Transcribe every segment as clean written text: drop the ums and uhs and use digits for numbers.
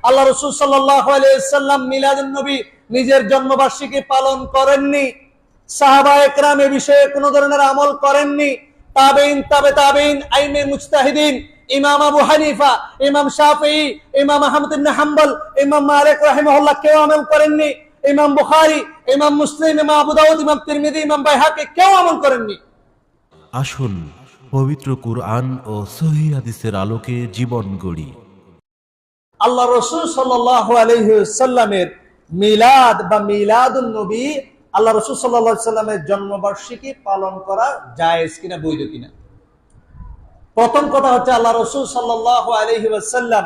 আল্লাহ রাসূল সাল্লাল্লাহু আলাইহি ওয়াসাল্লাম মিলাদুন নবী নিজের জন্মবার্ষিকী পালন করেননি। সাহাবায়ে কেরাম এই বিষয়ে কোনো ধরনের আমল করেননি। তাবেঈন, তাবে তাবেঈন, আইমে মুজতাহিদিন, ইমাম আবু হানিফা, ইমাম শাফিঈ, ইমাম আহমদ ইবনে হাম্বল, ইমাম মালিক রাহিমাহুল্লাহ কেউ আমল করেননি। ইমাম বুখারী, ইমাম মুসলিম, ইমাম আবু দাউদ, ইমাম তিরমিজি, ইমাম বাইহাকী কেউ আমল করেননি। আসুন পবিত্র কুরআন ও সহিহ হাদিসের আলোকে জীবন গড়ি। আল্লাহ রাসূল সাল্লাল্লাহু আলাইহি ওয়াসাল্লামের মিলাদ বা মিলাদুন নবী, আল্লাহ রাসূল সাল্লাল্লাহু আলাইহি ওয়াসাল্লামের জন্মবার্ষিকী পালন করা জায়েজ কিনা, বৈধ কিনা। প্রথম কথা হচ্ছে, আল্লাহ রাসূল সাল্লাল্লাহু আলাইহি ওয়াসাল্লাম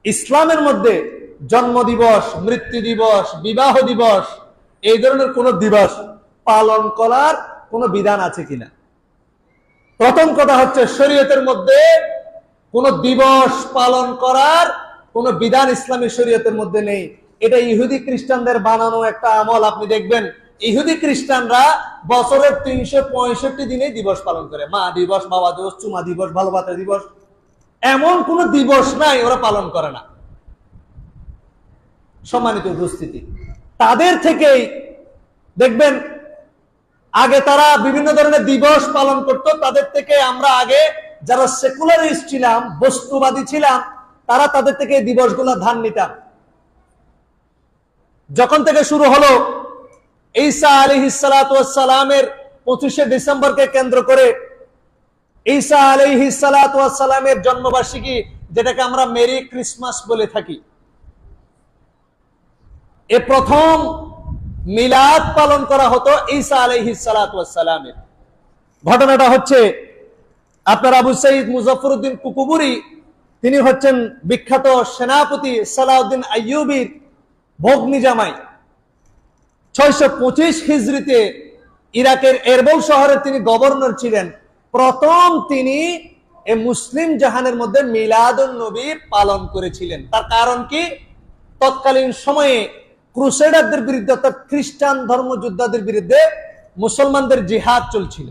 ইসলামের মধ্যে জন্ম দিবস, মৃত্যু দিবস, বিবাহ দিবস এই ধরনের কোন দিবস পালন করার কোন বিধান আছে কিনা। প্রথম কথা হচ্ছে, শরীয়তের মধ্যে কোন দিবস পালন করার কোন বিধান ইসলামী শরীয়তের মধ্যে নেই। এটা ইহুদি খ্রিস্টানদের বানানো একটা আমল। আপনি দেখবেন ইহুদি খ্রিস্টানরা বছরের 365 দিনে দিবস পালন করে। মা দিবস, বাবা দিবস, চুমা দিবস, ভালোবাসা দিবস, এমন কোন দিবস নাই ওরা পালন করে না। সম্মানিত উপস্থিতি, তাদের থেকেই দেখবেন আগে তারা বিভিন্ন ধরনের দিবস পালন করত। তাদের থেকে আমরা আগে যারা সেকুলারিস্ট ছিলাম, বস্তুবাদী ছিলাম, তারা তাদের থেকে এই দিবসগুলো ধার নিতাম। যখন থেকে শুরু হলো ঈসা আলাইহিস সালাতু ওয়াস সালামের 25শে ডিসেম্বরকে কেন্দ্র করে ঈসা আলাইহিস সালাতু ওয়াস সালামের জন্মবার্ষিকী, যেটাকে আমরা মেরি ক্রিসমাস বলে থাকি, এ প্রথম মিলাদ পালন করা হতো ঈসা আলাইহিস সালাতু ওয়াস সালামের। ঘটনাটা হচ্ছে, আপনার আবু সাঈদ মুজাফফরউদ্দিন কুকুবুরি, তিনি হচ্ছেন বিখ্যাত সেনাপতি সালাউদ্দিন আইয়ুবীর ভগ্নী জামাই। 625 হিজরিতে ইরাকের এরবিল শহরে তিনি গভর্নর ছিলেন। প্রথম তিনি এই মুসলিম জাহানের মধ্যে মিলাদুন নবী পালন করেছিলেন। তার কারণ কি, তৎকালীন সময়ে ক্রুসেডারদের বিরুদ্ধে, অর্থাৎ খ্রিস্টান ধর্মযোদ্ধাদের বিরুদ্ধে মুসলমানদের জিহাদ চলছিল।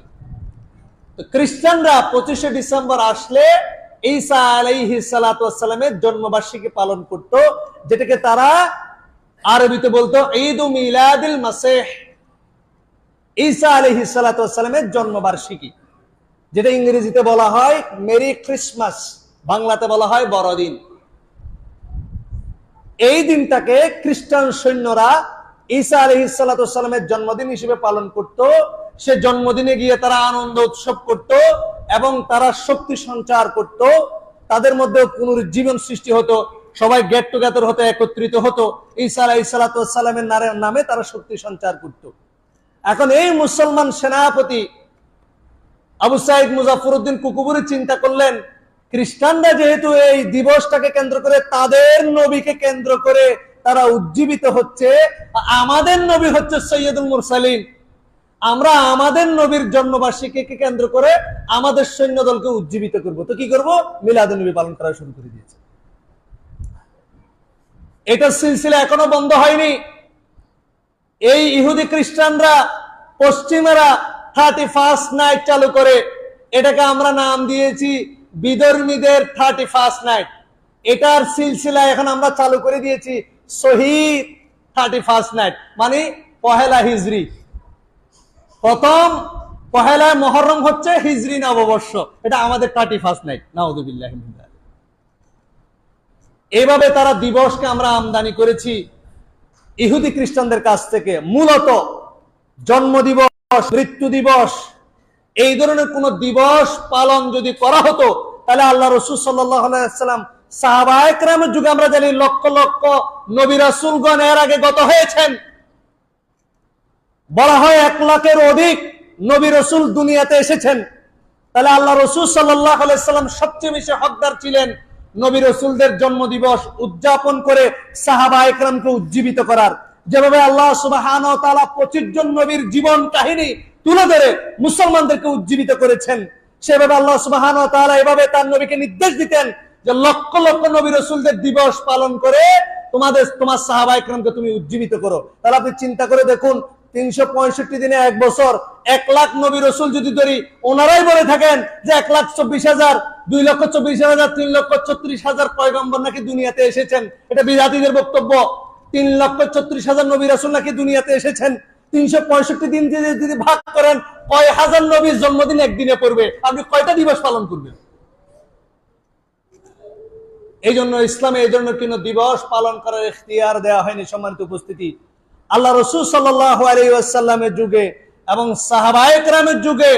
তো খ্রিস্টানরা 25শে ডিসেম্বর আসলে ঈসা আলাইহিস সালাতু ওয়াস সালামের জন্মবার্ষিকী পালন করত, যেটাকে তারা আরবিতে বলতো ঈদ মিলাদুল মাসিহ, ঈসা আলাইহিস সালাতু ওয়াস সালামের জন্মবার্ষিকী, যেটা ইংরেজিতে বলা হয় মেরি ক্রিসমাস, বাংলাতে বলা হয় বড়দিন। এই দিনটাকে খ্রিস্টান সৈন্যরা ঈসা আলাইহিস সালাতু ওয়াস সালামের জন্মদিন হিসেবে পালন করত। সে জন্মদিনে গিয়ে তারা আনন্দ উৎসব করত এবং তারা শক্তি সঞ্চার করত। তাদের মধ্যে পুনরুজ্জীবন সৃষ্টি হতো, সবাই গেট টুগেদার হতো, একত্রিত হতো, ঈসা আলাইহিস সালাতু ওয়াস সালামের নামে তারা শক্তি সঞ্চার করত। এখন এই মুসলমান সেনাপতি আবু সাঈদ মুজাফফরউদ্দিন কুকুবুরি চিন্তা করলেন, খ্রিস্টানরা যেহেতু এই দিবসটাকে কেন্দ্র করে, তাদের নবীকে কেন্দ্র করে তারা উজ্জীবিত হচ্ছে, আমাদের নবী হচ্ছে সৈয়দুল মুরসালিন, আমরা আমাদের নবীর জন্মবার্ষিকীকে কেন্দ্র করে আমাদের সৈন্য দলকে উজ্জীবিত করব। তো কি করব, মিলাদুন নবী পালন করা শুরু করে দিয়েছে। এটা সিলসিলা এখনো বন্ধ হয়নি। এই ইহুদি খ্রিস্টানরা, পশ্চিমারা 31st নাইট চালু করে, এটাকে আমরা নাম দিয়েছি বিধর্মীদের 31st নাইট। এটার সিলসিলা এখন আমরা চালু করে দিয়েছি শহীদ 31st নাইট, মানে পহেলা হিজরি। প্রথম পহেলা মুহররম হচ্ছে হিজরি নববর্ষ, এটা আমাদের 31st নাইট। নাউযুবিল্লাহি মিন যালিক। এইভাবে তারা দিবসকে আমরা আমদানি করেছি ইহুদি খ্রিস্টানদের কাছ থেকে। মূলত জন্ম দিবস, মৃত্যু দিবস, এই ধরনের কোন দিবস পালন যদি করা হতো, তাহলে আল্লাহ রাসূল সাল্লাল্লাহু আলাইহি ওয়াসাল্লাম, সাহাবায়ে কেরামের যুগে আমরা জানি লক্ষ লক্ষ নবী রাসূলগণ এর আগে গত হয়েছেন। বলা হয় 1 লাখের অধিক নবী রাসূল দুনিয়াতে এসেছেন। তাহলে আল্লাহ রাসূল সাল্লাল্লাহু আলাইহি ওয়াসাল্লাম সবচেয়ে বেশি হকদার ছিলেন নবী রাসূলদের জন্ম দিবস উদযাপন করে সাহাবায়ে কেরামকে উজ্জীবিত করার। যেভাবে আল্লাহ সুবহানাহু ওয়া তাআলা 25 জন নবীর জীবন কাহিনী তুলে ধরে মুসলমানদেরকে উজ্জীবিত করেছেন, সেভাবে আল্লাহ সুবহানাহু ওয়া তাআলা এভাবে তার নবীকে নির্দেশ দিতেন যে লক্ষ লক্ষ নবী রাসূলদের দিবস পালন করে তোমার সাহাবায়ে কেরামকে তুমি উজ্জীবিত করো। তাহলে আপনি চিন্তা করে দেখুন, 365 দিনে 1 বছর, 1 লাখ নবী রসুল যদি ধরি, ওনারাই বলে থাকেন যে 1,24,000, 2,24,000, 3,36,000 পয়গম্বর নাকি দুনিয়াতে এসেছেন। এটা বিদাতীদের বক্তব্য। 3,36,000 নবী রসুল নাকি দুনিয়াতে এসেছেন। 365 দিন যদি ভাগ করেন, কয় হাজার নবীর জন্মদিন একদিনে পড়বে? আপনি কয়টা দিবস পালন করবেন? এই জন্য ইসলামে এই জন্য কোনো দিবস পালন করার ইখতিয়ার দেওয়া হয়নি। সম্মানিত উপস্থিতি, আল্লাহ রাসূল সাল্লাল্লাহু আলাইহি ওয়াসাল্লামের যুগে এবং সাহাবায়ে কেরামের যুগে,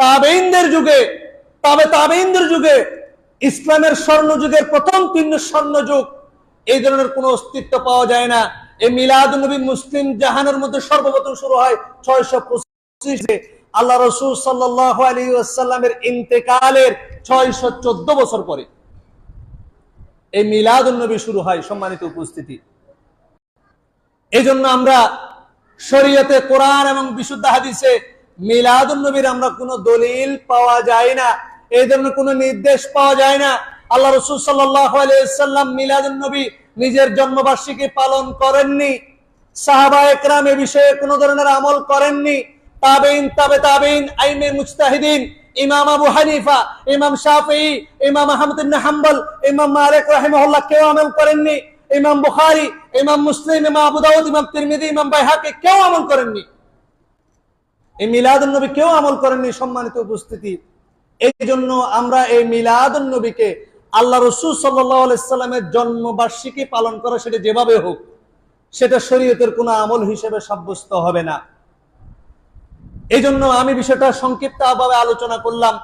তাবেঈনদের যুগে, তাবেঈনদের যুগে, ইসলামের স্বর্ণযুগের প্রথম 3 স্বর্ণযুগ, এই ধরনের কোনো অস্তিত্ব পাওয়া যায় না। এই মিলাদুন নবী মুসলিম জাহানের মধ্যে সর্বপ্রথম শুরু হয় 625-এ, আল্লাহ রাসূল সাল্লাল্লাহু আলাইহি ওয়াসাল্লামের ইন্তেকালের 614 বছর পরে এই মিলাদুন নবী শুরু হয়। সম্মানিত উপস্থিতি, এই জন্য আমরা শরীয়তে, কোরআন এবং বিশুদ্ধ হাদিসে মিলাদুন নবীর আমরা কোনো দলিল পাওয়া যায় না, এই ধরনের কোনো নির্দেশ পাওয়া যায় না। আল্লাহ রাসূল সাল্লাল্লাহু আলাইহি ওয়াসাল্লাম মিলাদুন নবী নিজের জন্মবার্ষিকী পালন করেননি। সাহাবায়ে কেরাম এই বিষয়ে কোনো ধরনের আমল করেননি। তাবেঈন, তাবেঈন, আইমে মুজতাহিদিন, ইমাম আবু হানিফা, ইমাম শাফিঈ, ইমাম আহমদ ইবনে হাম্বল, ইমাম মালিক রাহিমাহুল্লাহ কেউ আমল করেননি। ইমাম বুখারী, ইমাম মুসলিম, ইমাম আবু দাউদ, ইমাম তিরমিজি, ইমাম বাইহাকি কেউ আমল করেননি। এই মিলাদুন নবী কেউ আমল করেননি। সম্মানিত উপস্থিতি, এই জন্য আমরা এই মিলাদুন নবীকে, আল্লাহ রাসূল সাল্লাল্লাহু আলাইহি সাল্লামের জন্মবার্ষিকী পালন করা, সেটা যেভাবে হোক, সেটা শরীয়তের কোনো আমল হিসেবে সাব্যস্ত হবে না। এই জন্য আমি বিষয়টা সংক্ষিপ্তভাবে আলোচনা করলাম।